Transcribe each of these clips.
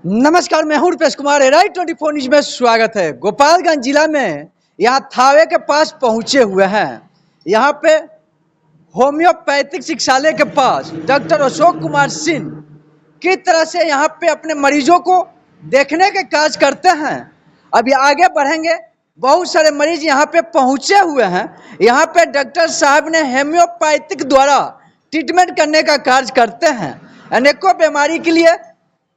नमस्कार, मैं हूं रुपेश कुमार। राइट 24 न्यूज में स्वागत है। गोपालगंज जिला में यहाँ थावे के पास पहुंचे हुए हैं। यहाँ पे होम्योपैथिक चिकित्सालय के पास डॉक्टर अशोक कुमार सिंह किस तरह से यहाँ पे अपने मरीजों को देखने के काज करते हैं। अभी आगे बढ़ेंगे। बहुत सारे मरीज यहाँ पे पहुंचे हुए हैं। यहाँ पे डॉक्टर साहब ने होम्योपैथिक द्वारा ट्रीटमेंट करने का कार्य करते हैं। अनेकों बीमारी के लिए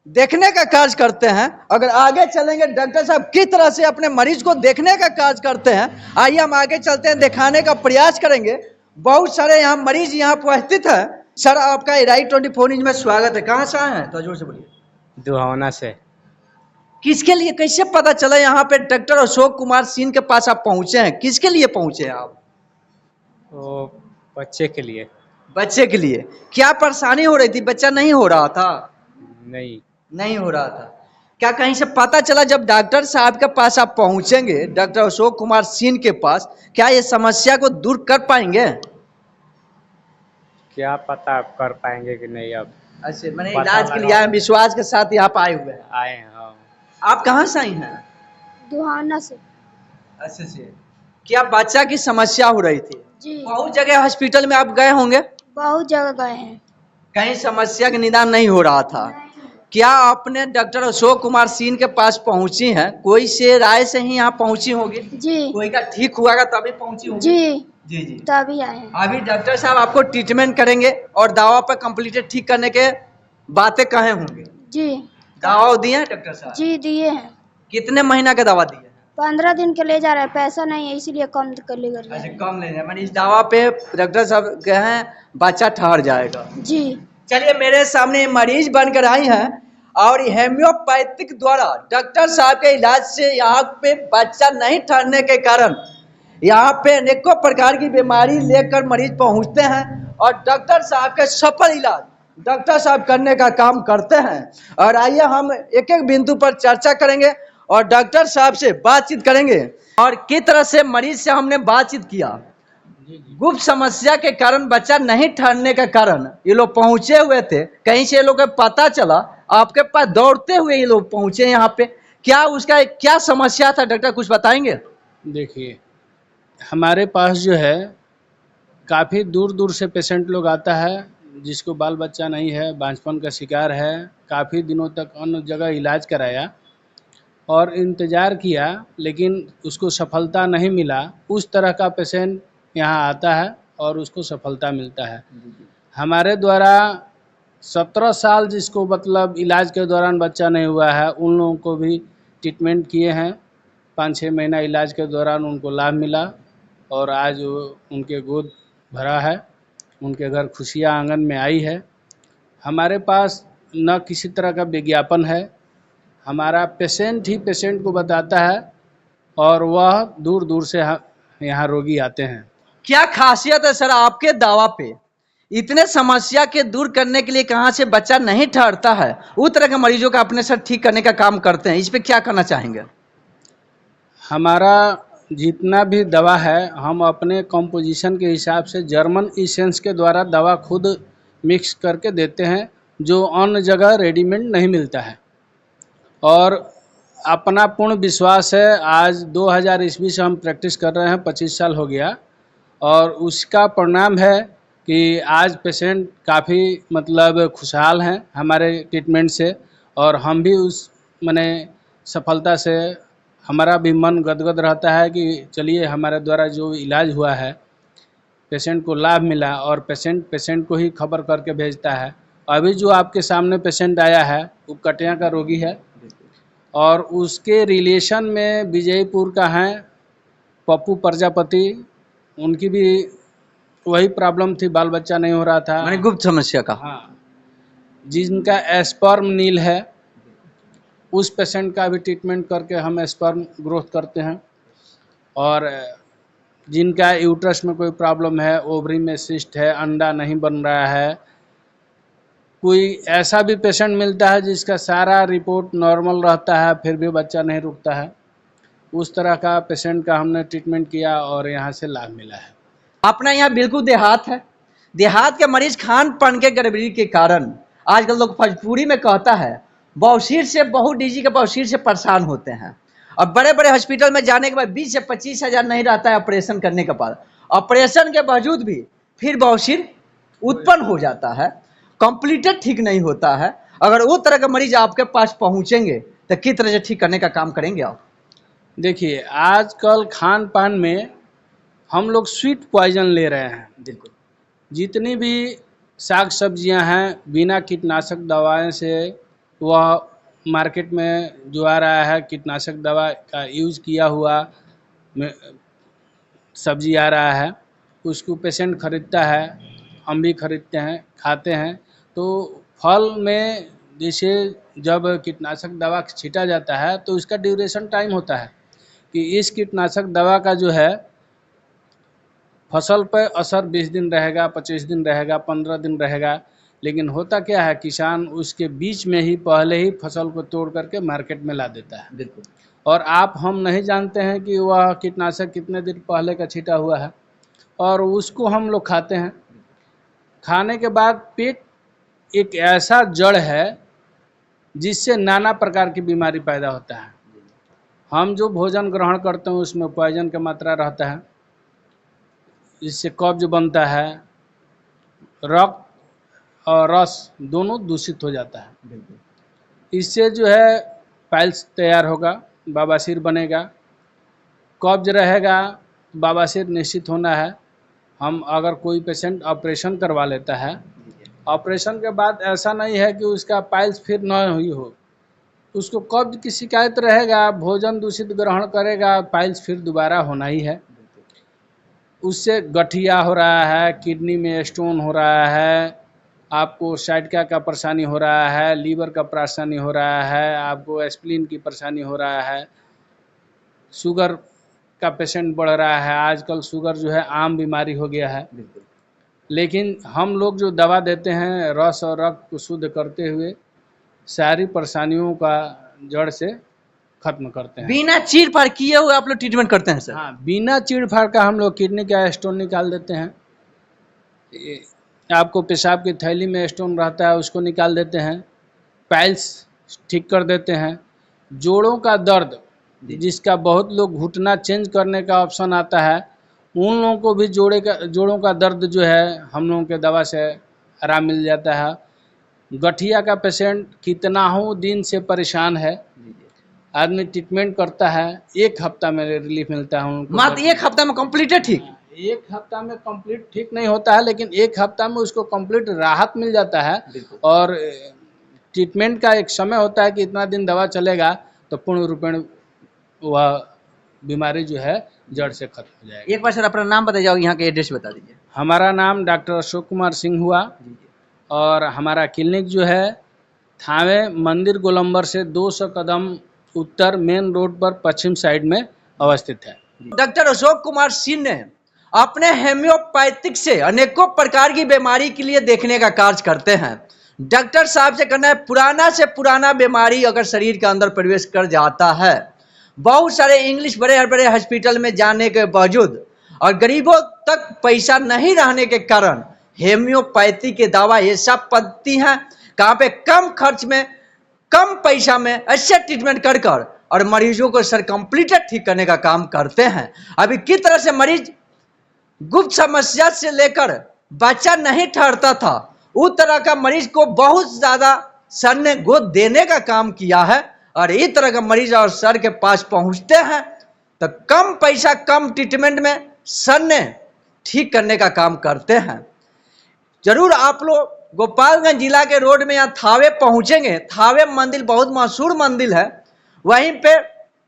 देखने का कार्य करते हैं। अगर आगे चलेंगे डॉक्टर साहब किस तरह से अपने मरीज को देखने का कार्य करते हैं, आइए हम आगे चलते हैं, दिखाने का प्रयास करेंगे। बहुत सारे यहाँ मरीज यहाँ उपस्थित है। सर, आपका राइट 24 न्यूज में स्वागत है। कहाँ से आए हैं, तो जोर से बोलिए। दुहावना से। किसके लिए, कैसे पता चला यहाँ पे डॉक्टर अशोक कुमार सिंह के पास आप पहुंचे हैं? किसके लिए पहुंचे हैं आप? वो बच्चे के लिए। बच्चे के लिए। क्या परेशानी हो रही थी? बच्चा नहीं हो रहा था? नहीं हो रहा था। क्या कहीं से पता चला जब डॉक्टर साहब के पास आप पहुंचेंगे, डॉक्टर अशोक कुमार सिंह के पास, क्या ये समस्या को दूर कर पाएंगे? क्या पता आप कर पाएंगे कि नहीं। अब अच्छा, मैंने इलाज के लिए आए, विश्वास के साथ यहाँ पे आए हुए हैं। आए हैं। हाँ। आप कहाँ से आई हैं? दुहाना से। अच्छा से। क्या बच्चा की समस्या हो रही थी? जी, बहुत जगह हॉस्पिटल में आप गए होंगे, बहुत जगह गए हैं। कहीं समस्या का निदान नहीं हो रहा था। क्या आपने डॉक्टर अशोक कुमार सिंह के पास पहुंची हैं? कोई से राय से ही यहाँ पहुंची होगी? जी कोई का ठीक हुआ तभी पहुंची होगी? जी जी जी। तभी आए हैं। अभी डॉक्टर साहब आपको ट्रीटमेंट करेंगे और दवा पर कंप्लीट ठीक करने के बातें कहे होंगे। जी दवा दिए हैं डॉक्टर साहब? जी दिए हैं। कितने महीना का दवा दिए हैं? 15 दिन के ले जा रहे हैं, पैसा नहीं है इसीलिए कम कर ले कर अच्छा, कम लेंगे। मैंने इस दवा पे डॉक्टर साहब कहे हैं बच्चा ठहर जाएगा। जी। चलिए, मेरे सामने मरीज बनकर आई हैं और होम्योपैथिक द्वारा डॉक्टर साहब के इलाज से यहाँ पे बच्चा नहीं ठहरने के कारण यहाँ पे अनेकों प्रकार की बीमारी लेकर मरीज पहुँचते हैं और डॉक्टर साहब के सफल इलाज डॉक्टर साहब करने का काम करते हैं। और आइए हम एक एक बिंदु पर चर्चा करेंगे और डॉक्टर साहब से बातचीत करेंगे और किस तरह से मरीज से हमने बातचीत किया। गुप्त समस्या के कारण बच्चा नहीं ठहरने के कारण ये लोग पहुंचे हुए थे। कहीं से ये लोग को पता चला, आपके पास दौड़ते हुए ये लोग पहुंचे यहाँ पे। क्या उसका क्या समस्या था डॉक्टर, कुछ बताएंगे? देखिए, हमारे पास जो है काफ़ी दूर दूर से पेशेंट लोग आता है जिसको बाल बच्चा नहीं है, बांझपन का शिकार है। काफ़ी दिनों तक अन्य जगह इलाज कराया और इंतज़ार किया लेकिन उसको सफलता नहीं मिला। उस तरह का पेशेंट यहाँ आता है और उसको सफलता मिलता है। हमारे द्वारा 17 साल जिसको मतलब इलाज के दौरान बच्चा नहीं हुआ है उन लोगों को भी ट्रीटमेंट किए हैं। 5-6 महीना इलाज के दौरान उनको लाभ मिला और आज उनके गोद भरा है, उनके घर खुशियाँ आंगन में आई है। हमारे पास न किसी तरह का विज्ञापन है, हमारा पेशेंट ही पेशेंट को बताता है और वह दूर दूर से यहाँ रोगी आते हैं। क्या खासियत है सर आपके दावा पे? इतने समस्या के दूर करने के लिए कहाँ से बच्चा नहीं ठहरता है, उस तरह के मरीजों का अपने साथ ठीक करने का काम करते हैं, इस पे क्या करना चाहेंगे? हमारा जितना भी दवा है हम अपने कंपोजिशन के हिसाब से जर्मन इसेंस के द्वारा दवा खुद मिक्स करके देते हैं जो अन्य जगह रेडीमेड नहीं मिलता है। और अपना पूर्ण विश्वास है, आज 2000 ईस्वी से हम प्रैक्टिस कर रहे हैं, 25 साल हो गया और उसका परिणाम है कि आज पेशेंट काफ़ी मतलब खुशहाल हैं हमारे ट्रीटमेंट से और हम भी उस माने सफलता से हमारा भी मन गदगद रहता है कि चलिए हमारे द्वारा जो इलाज हुआ है पेशेंट को लाभ मिला और पेशेंट को ही खबर करके भेजता है। अभी जो आपके सामने पेशेंट आया है वो कटिया का रोगी है और उसके रिलेशन में विजयपुर का है पप्पू प्रजापति। उनकी भी वही प्रॉब्लम थी, बाल बच्चा नहीं हो रहा था, मैंने गुप्त समस्या का। हाँ, जिनका एस्पर्म नील है उस पेशेंट का भी ट्रीटमेंट करके हम एस्पर्म ग्रोथ करते हैं। और जिनका यूट्रस में कोई प्रॉब्लम है, ओवरी में सिस्ट है, अंडा नहीं बन रहा है, कोई ऐसा भी पेशेंट मिलता है जिसका सारा रिपोर्ट नॉर्मल रहता है फिर भी बच्चा नहीं रुकता है, उस तरह का पेशेंट का हमने ट्रीटमेंट किया और यहाँ से लाभ मिला है। अपना यहाँ बिल्कुल देहात है। देहात के मरीज खान पान के गड़बड़ी के कारण आजकल लोग भोजपुरी में कहता है बवासीर से, बहुत डीजी के बवासीर से परेशान होते हैं, और बड़े बड़े हॉस्पिटल में जाने के बाद 20 से 25 हजार नहीं रहता है ऑपरेशन करने के बाद, ऑपरेशन के बावजूद भी फिर बवासीर उत्पन्न हो जाता है, कंप्लीटेड ठीक नहीं होता है। अगर वो तरह का मरीज आपके पास पहुंचेंगे तो किस तरह से ठीक करने का काम करेंगे आप? देखिए, आजकल खान पान में हम लोग स्वीट पॉइजन ले रहे हैं। बिल्कुल। जितनी भी साग सब्जियां हैं बिना कीटनाशक दवाएं से, वह मार्केट में जो आ रहा है कीटनाशक दवा का यूज़ किया हुआ सब्जी आ रहा है, उसको पेशेंट खरीदता है, हम भी खरीदते हैं, खाते हैं। तो फल में जैसे जब कीटनाशक दवा छीटा जाता है तो उसका ड्यूरेशन टाइम होता है कि इस कीटनाशक दवा का जो है फसल पर असर 20 दिन रहेगा, 25 दिन रहेगा, 15 दिन रहेगा। लेकिन होता क्या है, किसान उसके बीच में ही पहले ही फसल को तोड़ करके मार्केट में ला देता है। बिल्कुल। और आप हम नहीं जानते हैं कि वह कीटनाशक कितने दिन पहले का छीटा हुआ है, और उसको हम लोग खाते हैं। खाने के बाद पेट एक ऐसा जड़ है जिससे नाना प्रकार की बीमारी पैदा होता है। हम जो भोजन ग्रहण करते हैं उसमें पॉइजन का मात्रा रहता है, जिससे कब्ज बनता है, रक्त और रस दोनों दूषित हो जाता है। इससे जो है पाइल्स तैयार होगा, बवासीर बनेगा, कब्ज रहेगा, बवासीर निश्चित होना है। हम अगर कोई पेशेंट ऑपरेशन करवा लेता है, ऑपरेशन के बाद ऐसा नहीं है कि उसका पाइल्स फिर न हुई हो, उसको कब्ज की शिकायत रहेगा, भोजन दूषित ग्रहण करेगा, पाइल्स फिर दोबारा होना ही है। उससे गठिया हो रहा है, किडनी में स्टोन हो रहा है, आपको साइटिका का परेशानी हो रहा है, लीवर का परेशानी हो रहा है, आपको एस्प्लीन की परेशानी हो रहा है, शुगर का पेशेंट बढ़ रहा है। आजकल शुगर जो है आम बीमारी हो गया है। लेकिन हम लोग जो दवा देते हैं रस और रक्त को शुद्ध करते हुए सारी परेशानियों का जड़ से खत्म करते हैं। बिना चीर फाड़ किए हुए आप लोग ट्रीटमेंट करते हैं सर? हाँ, बिना चीड़ फाड़ का हम लोग किडनी का स्टोन निकाल देते हैं। आपको पेशाब की थैली में स्टोन रहता है उसको निकाल देते हैं, पाइल्स ठीक कर देते हैं। जोड़ों का दर्द, जिसका बहुत लोग घुटना चेंज करने का ऑप्शन आता है, उन लोगों को भी जोड़ों का दर्द जो है हम लोगों के दवा से आराम मिल जाता है। गठिया का पेशेंट कितना हो दिन से परेशान है, आदमी ट्रीटमेंट करता है, 1 हफ्ता में रिलीफ मिलता है उनको। मात्र 1 हफ्ता में कंप्लीटेड ठीक? 1 हफ्ता में कंप्लीट ठीक नहीं होता है, लेकिन 1 हफ्ता में उसको कंप्लीट राहत मिल जाता है। और ट्रीटमेंट का एक समय होता है कि इतना दिन दवा चलेगा तो पूर्ण रूपेण वह बीमारी जो है जड़ से खत्म हो जाएगी। एक बार सर अपना नाम बता जाओ, यहाँ के एड्रेस बता दीजिए। हमारा नाम डॉक्टर अशोक कुमार सिंह हुआ, और हमारा क्लिनिक जो है थावे मंदिर गोलंबर से 200 कदम उत्तर मेन रोड पर पश्चिम साइड में अवस्थित है। डॉक्टर अशोक कुमार सिंह ने अपने होम्योपैथिक से अनेकों प्रकार की बीमारी के लिए देखने का कार्य करते हैं। डॉक्टर साहब से कहना है पुराना से पुराना बीमारी अगर शरीर के अंदर प्रवेश कर जाता है, बहुत सारे इंग्लिश बड़े बड़े हॉस्पिटल में जाने के बावजूद और गरीबों तक पैसा नहीं रहने के कारण होम्योपैथी के दवा ऐसा पद्धति है कहाँ पे कम खर्च में कम पैसा में अच्छे ट्रीटमेंट कर कर और मरीजों को सर कंप्लीटेड ठीक करने का काम करते हैं। अभी किस तरह से मरीज गुप्त समस्या से लेकर बच्चा नहीं ठहरता था, उस तरह का मरीज को बहुत ज्यादा सर ने गोद देने का काम किया है, और इस तरह का मरीज और सर के पास पहुंचते हैं तो कम पैसा कम ट्रीटमेंट में सर ने ठीक करने का काम करते हैं। जरूर आप लोग गोपालगंज जिला के रोड में यहाँ थावे पहुंचेंगे, थावे मंदिर बहुत मशहूर मंदिर है, वहीं पे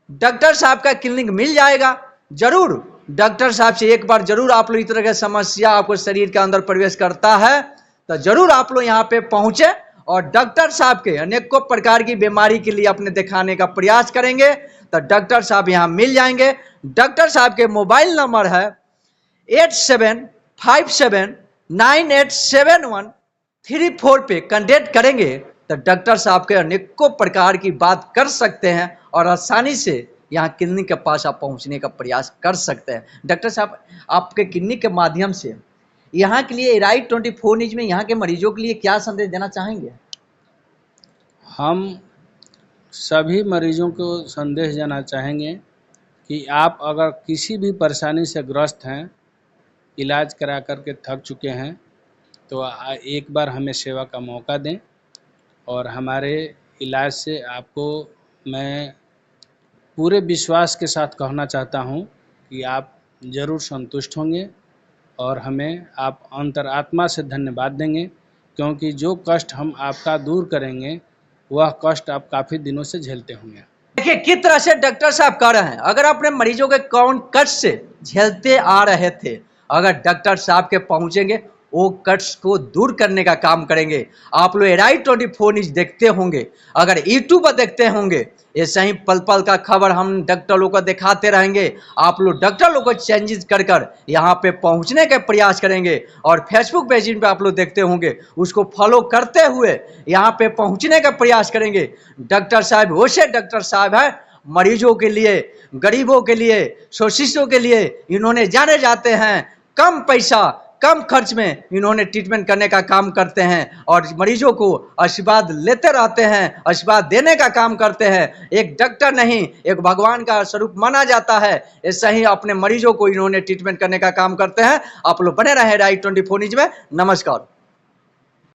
डॉक्टर साहब का क्लिनिक मिल जाएगा। जरूर डॉक्टर साहब से एक बार जरूर आप लोग इस तरह की समस्या आपको शरीर के अंदर प्रवेश करता है तो जरूर आप लोग यहाँ पे पहुंचे और डॉक्टर साहब के अनेकों प्रकार की बीमारी के लिए अपने दिखाने का प्रयास करेंगे तो डॉक्टर साहब यहाँ मिल जाएंगे। डॉक्टर साहब के मोबाइल नंबर है 8757987134 पे कांटेक्ट करेंगे तो डॉक्टर साहब के अनेकों प्रकार की बात कर सकते हैं और आसानी से यहाँ क्लिनिक के पास आप पहुँचने का प्रयास कर सकते हैं। डॉक्टर साहब आपके क्लिनिक के माध्यम से यहाँ के लिए राइट 24 न्यूज में यहाँ के मरीजों के लिए क्या संदेश देना चाहेंगे? हम सभी मरीजों को संदेश देना चाहेंगे कि आप अगर किसी भी परेशानी से ग्रस्त हैं, इलाज करा कर के थक चुके हैं, तो एक बार हमें सेवा का मौका दें और हमारे इलाज से आपको मैं पूरे विश्वास के साथ कहना चाहता हूं कि आप ज़रूर संतुष्ट होंगे और हमें आप अंतरात्मा से धन्यवाद देंगे, क्योंकि जो कष्ट हम आपका दूर करेंगे वह कष्ट आप काफ़ी दिनों से झेलते होंगे। देखिए किस तरह से डॉक्टर साहब कह रहे हैं, अगर अपने मरीजों के कौन कष्ट से झेलते आ रहे थे, अगर डॉक्टर साहब के पहुंचेंगे वो कष्ट को दूर करने का काम करेंगे। आप लोग राइट 24 न्यूज़ देखते होंगे, अगर यूट्यूब पर देखते होंगे, ऐसे ही पल पल का खबर हम डॉक्टर लोग को दिखाते रहेंगे। आप लोग डॉक्टर लोग को चेंजेस कर कर यहाँ पे पहुँचने के प्रयास करेंगे और फेसबुक पेज पे आप लोग देखते होंगे, उसको फॉलो करते हुए यहाँ पे पहुँचने का प्रयास करेंगे। डॉक्टर साहब वैसे डॉक्टर साहब है, मरीजों के लिए, गरीबों के लिए, शोषितों के लिए इन्होंने जाने जाते हैं। कम पैसा कम खर्च में इन्होंने ट्रीटमेंट करने का काम करते हैं और मरीजों को आशीर्वाद लेते रहते हैं, आशीर्वाद देने का काम करते हैं। एक डॉक्टर नहीं, एक भगवान का स्वरूप माना जाता है। ऐसा ही अपने मरीजों को इन्होंने ट्रीटमेंट करने का काम करते हैं। आप लोग बने रहे राइट 24 न्यूज़ में। नमस्कार।